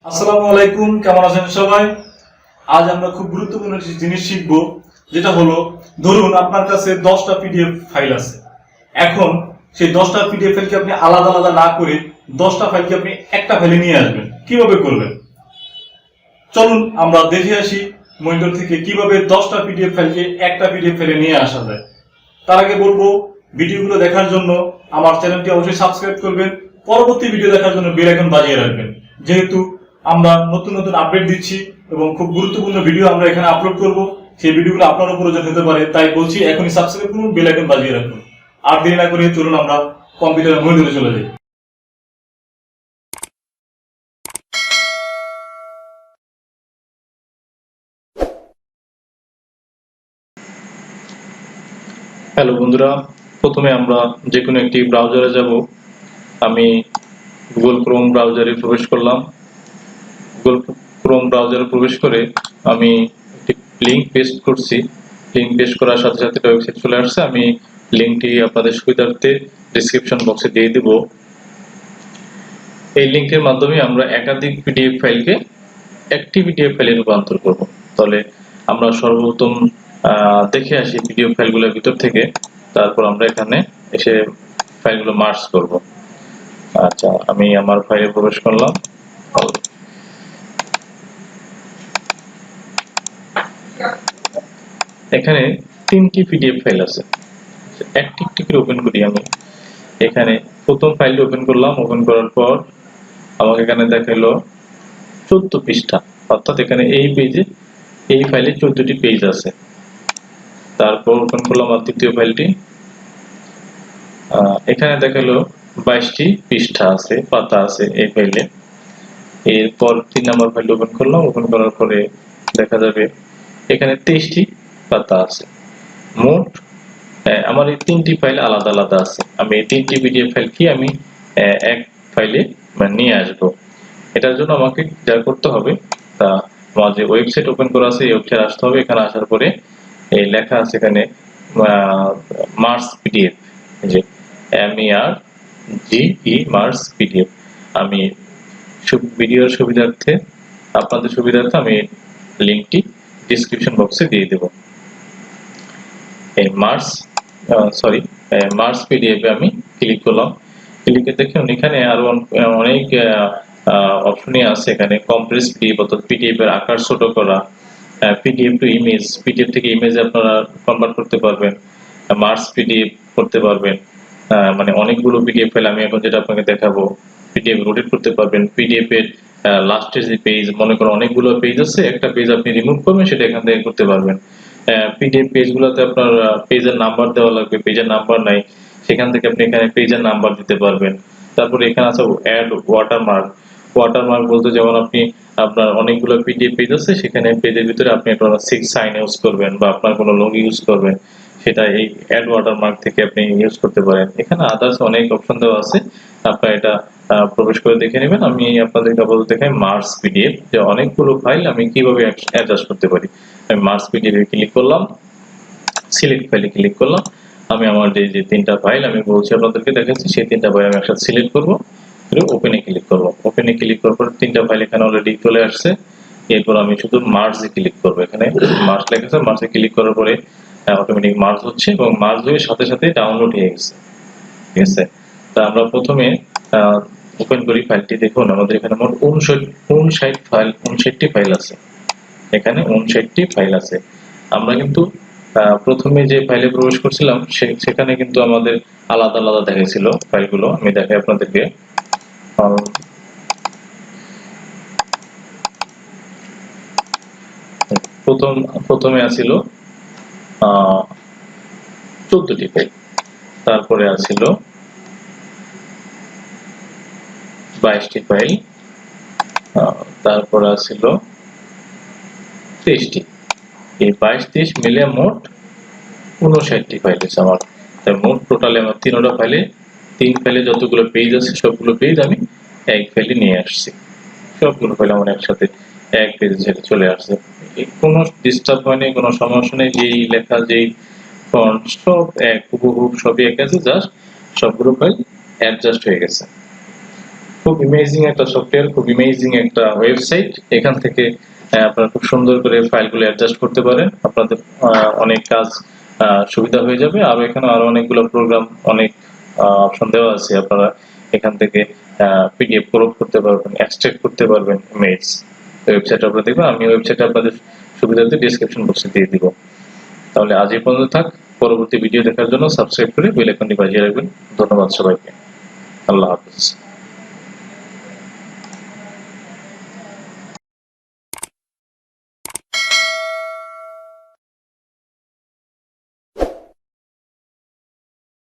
আসসালামু আলাইকুম, কেমন আছেন সবাই? আজ আমরা খুব গুরুত্বপূর্ণ একটি জিনিস শিখব, যেটা হলো ধরুন আপনার কাছে 10টা পিডিএফ ফাইল আছে। এখন সেই 10টা পিডিএফ ফাইলকে আপনি আলাদা আলাদা না করে 10টা ফাইলকে আপনি একটা ফাইলে নিয়ে আসবেন। কিভাবে করবেন চলুন আমরা দেখে আসি মনিটর থেকে কিভাবে 10টা পিডিএফ ফাইলকে একটা পিডিএফ ফাইলে নিয়ে আসা যায়। তার আগে বলবো, ভিডিওগুলো দেখার জন্য আমার চ্যানেলটি অবশ্যই সাবস্ক্রাইব করবেন, পরবর্তী ভিডিও দেখার জন্য বেল আইকন বাজিয়ে রাখবেন। যেহেতু আমরা নতুন নতুন আপডেট দিচ্ছি এবং খুব গুরুত্বপূর্ণ ভিডিও আমরা এখানে আপলোড করব, সেই ভিডিওগুলো আপনার উপর প্রয়োজন হতে পারে, তাই বলছি এখনই সাবস্ক্রাইব করুন, বেল আইকন বাজিয়ে রাখুন। আর দেরি না করে চলুন আমরা কম্পিউটারের মনিটরে চলে যাই। হ্যালো বন্ধুরা, প্রথমে আমরা যে কোনো একটি ব্রাউজারে যাব। আমি গুগল ক্রোম ব্রাউজারে প্রবেশ করলাম। গুগল ক্রোম ব্রাউজারে প্রবেশ করে আমি একটি লিংক পেস্ট করছি। লিংক পেস্ট করার সাথে সাথে ওয়েবসাইট চলে আসছে। আমি লিংকটি আপনাদের সুবিধার্থে ডেসক্রিপশন বক্সে দিয়ে দেব। এই লিংকের মাধ্যমে আমরা একাধিক পিডিএফ ফাইলকে একটি পিডিএফ ফাইলে রূপান্তর করব। তাহলে আমরা সর্বপ্রথম দেখে আসি পিডিএফ ফাইলগুলোর ভিতর থেকে, তারপর আমরা এখানে এসে ফাইলগুলো মার্জ করব। আচ্ছা, আমি আমার ফাইলে প্রবেশ করলাম। এখানে 3টি পিডিএফ ফাইল আছে, একটি একটি করে ওপেন করি। আমি এখানে প্রথম ফাইলটি ওপেন করলাম। ওপেন করার পর আমাকে এখানে দেখালো 14 পৃষ্ঠা, অর্থাৎ এখানে এই পেজে এই ফাইলে 14টি পেজ আছে। তারপর ওপেন করলাম আর দ্বিতীয় ফাইলটি। এখানে দেখালো 22টি পৃষ্ঠা আছে, পাতা আছে এই ফাইলে। এরপর 3 নম্বর ফাইল ওপেন করলাম। ওপেন করার পরে দেখা যাবে এখানে 23টি পাতা আছে। মোট আমার এই 3টি ফাইল আলাদা আলাদা আছে। আমি এই 3টি পিডিএফ ফাইল কি আমি এক ফাইলে নিয়ে আসব। এটার জন্য আমাকে যা করতে হবে, তা আমার যে ওয়েবসাইট ওপেন করা আছে এই ওয়েবসাইটে আসতে হবে। এখানে আসার পরে এই লেখা আছে এখানে মার্জ পিডিএফ, যে MERGE মার্জ পিডিএফ। আমি ভিডিওর সুবিধার্থে, আপনাদের সুবিধার্থে আমি লিংকটি ডেসক্রিপশন বক্সে দিয়ে দেব। এই মার্জ পিডিএফ আমি ক্লিক করলাম। ক্লিকে দেখুন এখানে আরো অনেক অপশনই আছে। এখানে কম্প্রেস পিডিএফ, অর্থাৎ পিডিএফ এর আকার ছোট করা, পিডিএফ টু ইমেজ, পিডিএফ থেকে ইমেজে আপনারা কনভার্ট করতে পারবেন, মার্জ পিডিএফ করতে পারবেন। মানে অনেকগুলো পিডিএফ ফাইল আমি এখন যেটা আপনাকে দেখাবো, পিডিএফ রোটেট করতে পারবেন। পিডিএফ এর লাস্টের যে পেজ, মনে করেন অনেকগুলো পেজ আছে, একটা পেজ আপনি রিমুভ করবেন, সেটা এখান থেকে করতে পারবেন। পিডিএফ পেজগুলোতে আপনার পেজের নাম্বার দেওয়া লাগবে, পেজের নাম্বার নাই, সেখান থেকে আপনি এখানে পেজের নাম্বার দিতে পারবেন। তারপরে এখানে আছে অ্যাড ওয়াটারমার্ক। ওয়াটারমার্ক বলতে যেমন আপনি আপনার অনেকগুলো পিডিএফ পেজ আছে, সেখানে পেজের ভিতরে আপনি একটা সাইন ইউজ করবেন বা আপনার কোনো লোগো ইউজ করবেন, সেটা এই অ্যাড ওয়াটারমার্ক থেকে আপনি ইউজ করতে পারেন। এখানে আদার্স অনেক অপশন দেওয়া আছে, আপনারা এটা প্রবেশ করে দেখে নেবেন। আমি আপনাদেরকে আপাতত দেখাই মার্জ পিডিএফ, যে অনেকগুলো ফাইল আমি কিভাবে অ্যাডজাস্ট করতে পারি। আমি মার্জ পিডিএফ এ ক্লিক করলাম, সিলেক্ট ফাইলে ক্লিক করলাম। আমি আমার যে 3টা ফাইল আমি বলছি আপনাদেরকে দেখাচ্ছি, সেই 3টা ফাইল আমি একসাথে সিলেক্ট করব, ওপেনে ক্লিক করব। ওপেনে ক্লিক করার পর 3টা ফাইল এখানে অলরেডি চলে আসছে। এরপর আমি শুধু মার্জে ক্লিক করব। এখানে মার্জ লেখা আছে, মার্জে ক্লিক করার পরে অটোমেটিক মার্জ হচ্ছে এবং মার্জ হয়ে সাথে সাথে ডাউনলোড হয়ে গেছে। ঠিক আছে, তা আমরা প্রথমে ওপেন করি ফাইলটি। দেখুন আমাদের এখানে মোট 59টি ফাইল আছে। এখানে 59টি ফাইল আছে। আমরা কিন্তু প্রথমে যে ফাইলে প্রবেশ করছিলাম সেখানে কিন্তু আমাদের আলাদা আলাদা দেখাইছিল ফাইলগুলো। আমি দেখাই আপনাদেরকে। প্রথমে আছিল 14টি ফাইল, তারপরে আছিল 22টি ফাইল, তারপরে আছিল 23টি। এই 22-23 মিলে মোট 59টি ফাইল আছে আমার। তাই মোট টোটালি আমার 3টা ফাইলে, 3 ফাইলে যতগুলো পেজ আছে সবগুলো পেজ আমি এক ফাইলে নিয়ে আসছি। সবগুলো ফাইল আমার একসাথে এক পেজে ছেড়ে চলে আসছে। কোনো ডিস্টার্ব হয়নি, কোনো সমস্যা নেই। যেই লেখা, যেই ফন্ট সব এক, হুবহু সবই এক আছে, জাস্ট সবগুলো ফাইল অ্যাডজাস্ট হয়ে গেছে। খুব ইমেজিং একটা সফটওয়্যার, খুব ইমেজিং একটা ওয়েবসাইট। এখান থেকে আপনারা খুব সুন্দর করে ফাইলগুলো অ্যাডজাস্ট করতে পারেন। আপনাদের অনেক কাজ সুবিধা হয়ে যাবে। আর এখানে আরো অনেকগুলো প্রোগ্রাম, অনেক অপশন দেওয়া আছে। আপনারা এখান থেকে পিডিএফ ক্রপ করতে পারবেন, এক্সট্রাক্ট করতে পারবেন ইমেজ। ওয়েবসাইট আপনারা দেখবেন, আমি ওয়েবসাইট আপনাদের সুবিধার্থে ডেসক্রিপশন বক্সে দিয়ে দিব। তাহলে আজ এই পর্যন্ত থাক। পরবর্তী ভিডিও দেখার জন্য সাবস্ক্রাইব করে বেল আইকনটি বাজিয়ে রাখবেন। ধন্যবাদ সবাইকে। আল্লাহ হাফেজ।